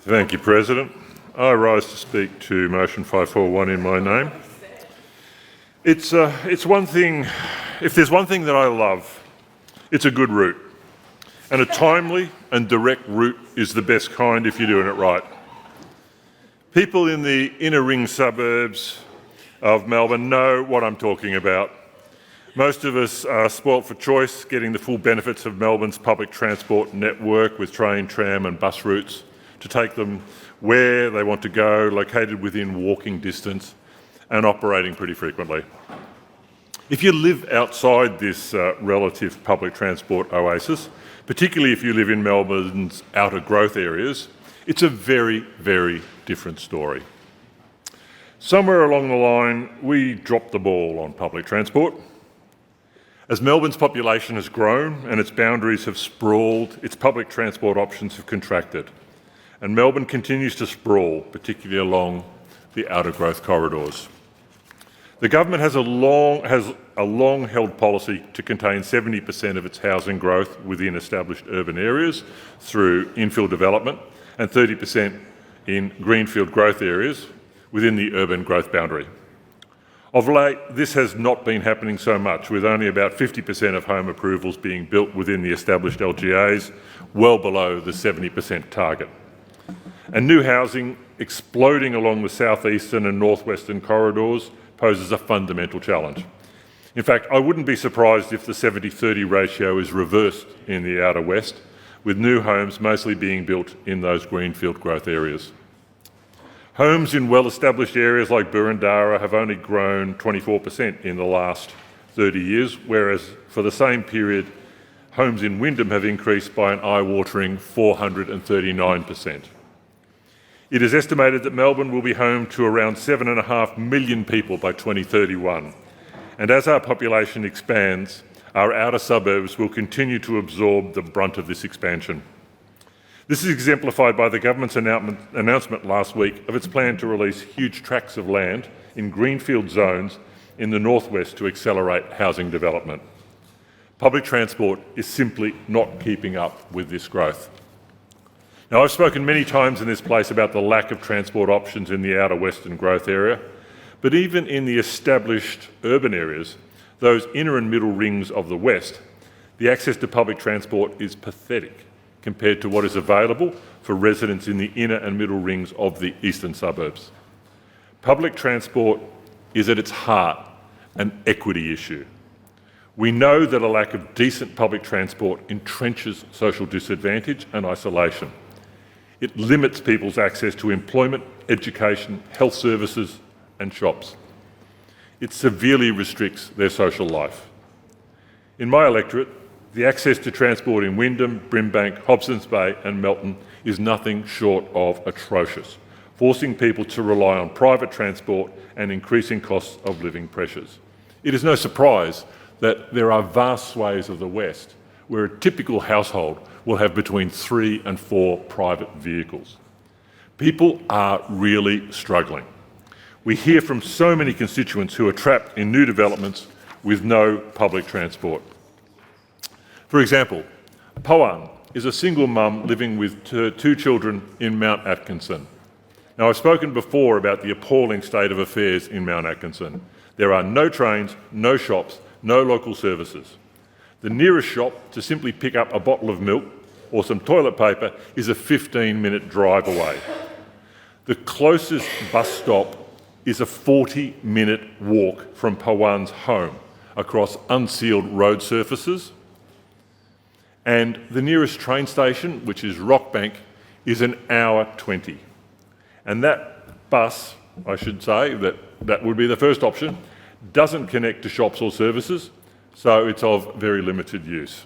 Thank you, President. I rise to speak to motion 541 in my name. It's one thing, if there's one thing that I love, it's a good route. And a timely and direct route is the best kind if you're doing it right. People in the inner ring suburbs of Melbourne know what I'm talking about. Most of us are spoilt for choice, getting the full benefits of Melbourne's public transport network with train, tram and bus routes to take them where they want to go, located within walking distance and operating pretty frequently. If you live outside this relative public transport oasis, particularly if you live in Melbourne's outer growth areas, it's a very, very different story. Somewhere along the line, we dropped the ball on public transport. As Melbourne's population has grown and its boundaries have sprawled, its public transport options have contracted. And Melbourne continues to sprawl, particularly along the outer growth corridors. The government has a long-held policy to contain 70% of its housing growth within established urban areas through infill development and 30% in greenfield growth areas within the urban growth boundary. Of late, this has not been happening so much, with only about 50% of home approvals being built within the established LGAs, well below the 70% target. And new housing exploding along the southeastern and northwestern corridors poses a fundamental challenge. In fact, I wouldn't be surprised if the 70-30 ratio is reversed in the outer west, with new homes mostly being built in those greenfield growth areas. Homes in well-established areas like Burundara have only grown 24% in the last 30 years, whereas for the same period, homes in Wyndham have increased by an eye-watering 439%. It is estimated that Melbourne will be home to around 7.5 million people by 2031. And as our population expands, our outer suburbs will continue to absorb the brunt of this expansion. This is exemplified by the government's announcement last week of its plan to release huge tracts of land in greenfield zones in the northwest to accelerate housing development. Public transport is simply not keeping up with this growth. Now, I've spoken many times in this place about the lack of transport options in the outer western growth area, but even in the established urban areas, those inner and middle rings of the west, the access to public transport is pathetic compared to what is available for residents in the inner and middle rings of the eastern suburbs. Public transport is at its heart an equity issue. We know that a lack of decent public transport entrenches social disadvantage and isolation. It limits people's access to employment, education, health services and shops. It severely restricts their social life. In my electorate, the access to transport in Wyndham, Brimbank, Hobsons Bay and Melton is nothing short of atrocious, forcing people to rely on private transport and increasing costs of living pressures. It is no surprise that there are vast swathes of the West where a typical household will have between 3 and 4 private vehicles. People are really struggling. We hear from so many constituents who are trapped in new developments with no public transport. For example, Pawan is a single mum living with 2 children in Mount Atkinson. Now, I've spoken before about the appalling state of affairs in Mount Atkinson. There are no trains, no shops, no local services. The nearest shop to simply pick up a bottle of milk or some toilet paper is a 15-minute drive away. The closest bus stop is a 40-minute walk from Pawan's home across unsealed road surfaces. And the nearest train station, which is Rockbank, is an hour 20. And that bus, I should say, that would be the first option, doesn't connect to shops or services, so it's of very limited use.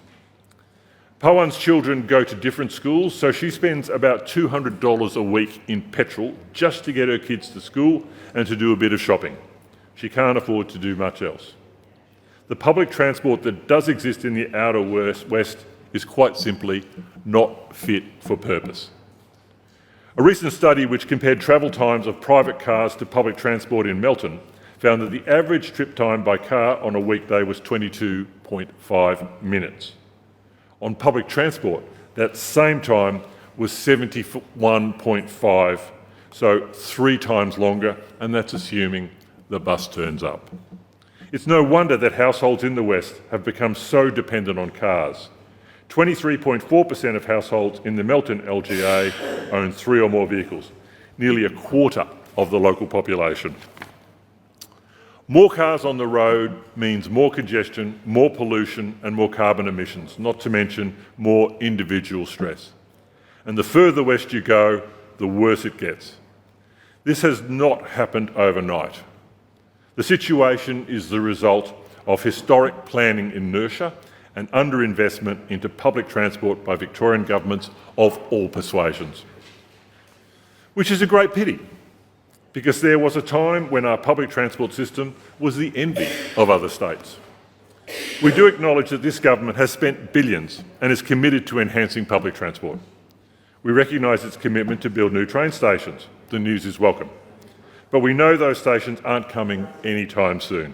Pawan's children go to different schools, so she spends about $200 a week in petrol just to get her kids to school and to do a bit of shopping. She can't afford to do much else. The public transport that does exist in the outer west is quite simply not fit for purpose. A recent study which compared travel times of private cars to public transport in Melton found that the average trip time by car on a weekday was 22.5 minutes. On public transport, that same time was 71.5, so 3 times longer, and that's assuming the bus turns up. It's no wonder that households in the West have become so dependent on cars. 23.4% of households in the Melton LGA own 3 or more vehicles, nearly a quarter of the local population. More cars on the road means more congestion, more pollution and more carbon emissions, not to mention more individual stress. And the further west you go, the worse it gets. This has not happened overnight. The situation is the result of historic planning inertia and underinvestment into public transport by Victorian governments of all persuasions. Which is a great pity, because there was a time when our public transport system was the envy of other states. We do acknowledge that this government has spent billions and is committed to enhancing public transport. We recognise its commitment to build new train stations. The news is welcome. But we know those stations aren't coming anytime soon.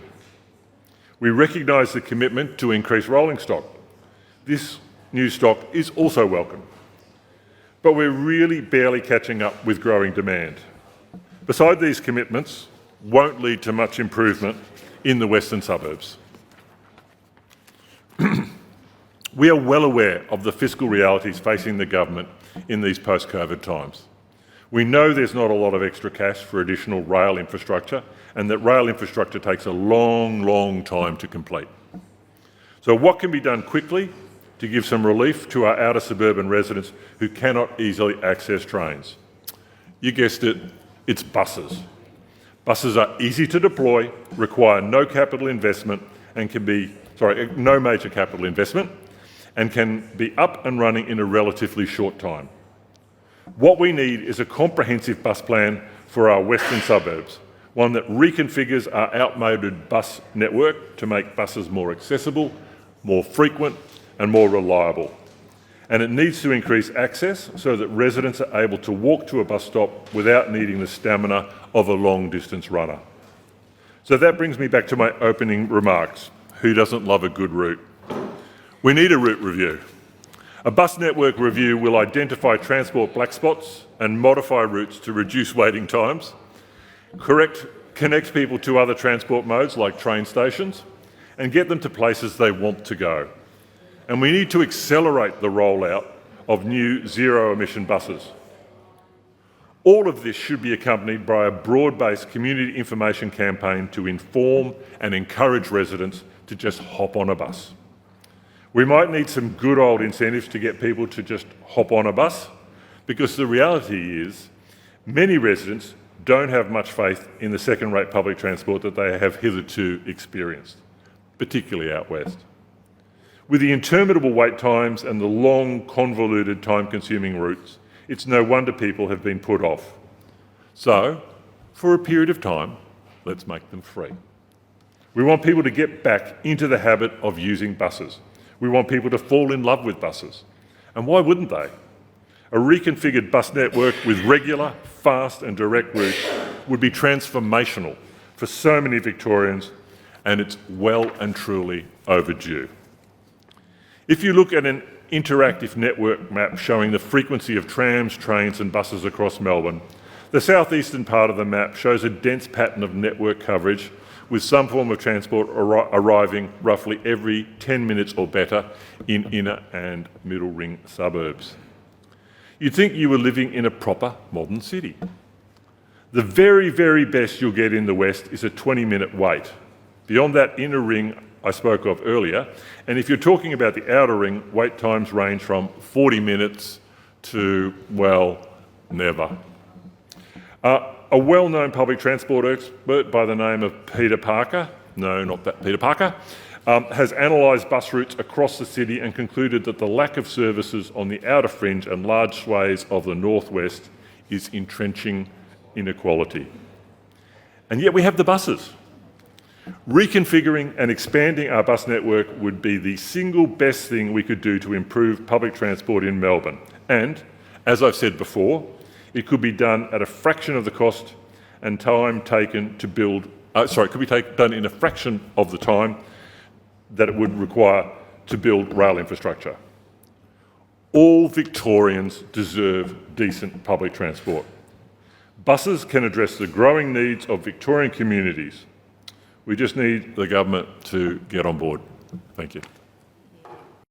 We recognise the commitment to increase rolling stock. This new stock is also welcome. But we're really barely catching up with growing demand. Beside these commitments, won't lead to much improvement in the western suburbs. We are well aware of the fiscal realities facing the government in these post-COVID times. We know there's not a lot of extra cash for additional rail infrastructure, and that rail infrastructure takes a long, long time to complete. So what can be done quickly to give some relief to our outer suburban residents who cannot easily access trains? You guessed it, it's buses. Buses are easy to deploy, require no capital investment and no major capital investment, and can be up and running in a relatively short time. What we need is a comprehensive bus plan for our western suburbs, one that reconfigures our outmoded bus network to make buses more accessible, more frequent and more reliable. And it needs to increase access so that residents are able to walk to a bus stop without needing the stamina of a long-distance runner. So that brings me back to my opening remarks. Who doesn't love a good route? We need a route review. A bus network review will identify transport black spots and modify routes to reduce waiting times, connect people to other transport modes like train stations, and get them to places they want to go. And we need to accelerate the rollout of new zero-emission buses. All of this should be accompanied by a broad-based community information campaign to inform and encourage residents to just hop on a bus. We might need some good old incentives to get people to just hop on a bus, because the reality is many residents don't have much faith in the second-rate public transport that they have hitherto experienced, particularly out west. With the interminable wait times and the long, convoluted, time-consuming routes, it's no wonder people have been put off. So, for a period of time, let's make them free. We want people to get back into the habit of using buses. We want people to fall in love with buses. And why wouldn't they? A reconfigured bus network with regular, fast and direct routes would be transformational for so many Victorians, and it's well and truly overdue. If you look at an interactive network map showing the frequency of trams, trains and buses across Melbourne, the southeastern part of the map shows a dense pattern of network coverage with some form of transport arriving roughly every 10 minutes or better in inner and middle ring suburbs. You'd think you were living in a proper modern city. The very, very best you'll get in the west is a 20-minute wait. Beyond that inner ring I spoke of earlier, and if you're talking about the outer ring, wait times range from 40 minutes to, well, never. A well-known public transport expert by the name of Peter Parker, no, not that Peter Parker, has analysed bus routes across the city and concluded that the lack of services on the outer fringe and large swathes of the northwest is entrenching inequality. And yet we have the buses. Reconfiguring and expanding our bus network would be the single best thing we could do to improve public transport in Melbourne. And, as I've said before, it could be done at a fraction of the cost and time taken to build, could be done in a fraction of the time that it would require to build rail infrastructure. All Victorians deserve decent public transport. Buses can address the growing needs of Victorian communities. We just need the government to get on board. Thank you.